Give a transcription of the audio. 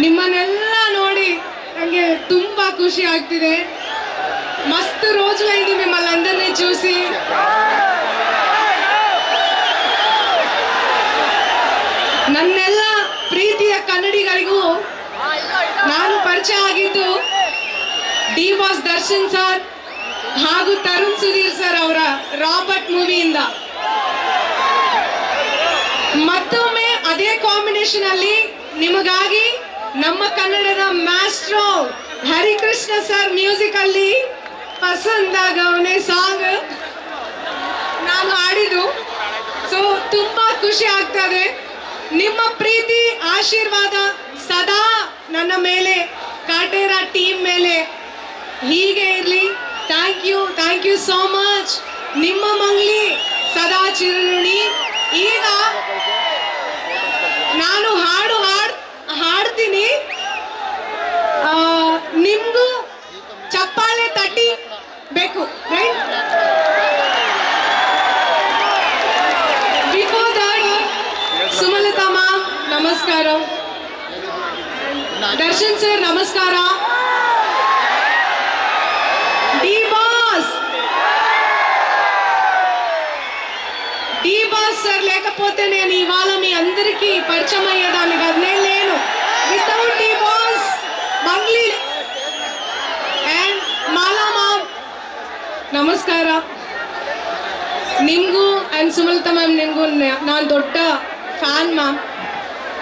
ನಿಮ್ಮನ್ನೆಲ್ಲ ನೋಡಿ ನನಗೆ ತುಂಬಾ ಖುಷಿ ಆಗ್ತಿದೆ. మస్తు రోజులైంది మిమ్మల్ని అందరినీ చూసి. ನನ್ನೆಲ್ಲ ಪ್ರೀತಿಯ ಕನ್ನಡಿಗರಿಗೂ ನಾನು ಪರಿಚಯ ಆಗಿದ್ದು ಡಿ ಬಾಸ್ ದರ್ಶನ್ ಸರ್ ಹಾಗೂ ತರುಣ್ ಸುಧೀರ್ ಸರ್ ಅವರ ರಾಬರ್ಟ್ ಮೂವಿಯಿಂದ. ಮತ್ತೊಮ್ಮೆ ಅದೇ ಕಾಂಬಿನೇಷನ್ ಅಲ್ಲಿ ನಿಮಗಾಗಿ ನಮ್ಮ ಕನ್ನಡದ ಮಾಸ್ಟ್ರೋ ಹರಿಕೃಷ್ಣ ಸರ್ ಮ್ಯೂಸಿಕ್ ಅಲ್ಲಿ ಪಸಂದಾಗವನೇ ಸಾಂಗ್ ನಾನು ಹಾಡಿದ್ದು. ಸೊ ತುಂಬಾ ಖುಷಿ ಆಗ್ತದೆ. ನಿಮ್ಮ ಪ್ರೀತಿ ಆಶೀರ್ವಾದ ಸದಾ ನನ್ನ ಮೇಲೆ, ಕಾಟೇರ ಟೀಮ್ ಮೇಲೆ ಹೀಗೆ ಇರಲಿ. Thank you so much. ನಿಮ್ಮ ಮಂಗ್ಲಿ ಸದಾ ಚಿರಋಣಿ. ಈಗ ನಾನು ಹಾಡ್ತೀನಿ, ನಿಮ್ಗೂ ಚಪ್ಪಾಳೆ ತಟ್ಟಿ ಬೇಕು, right? Before that, Sumalatha ma'am ನಮಸ್ಕಾರ, ದರ್ಶನ್ ಸರ್ నమస్కార, డి బాస్ సార్ లేకపోతే నేను ఇవాళ మీ అందరికీ పరిచయం అయ్యేదాన్ని కాదు. నేను లేను. Without the boss Mangli and Mala ma'am ನಮಸ್ಕಾರ. ನಿಮಗೂ ಅಂಡ್ ಸುಮಲತಾ ಮ್ಯಾಮ್, ನಿಮಗೂ ನಾನು ದೊಡ್ಡ ಫ್ಯಾನ್ ಮ್ಯಾಮ್.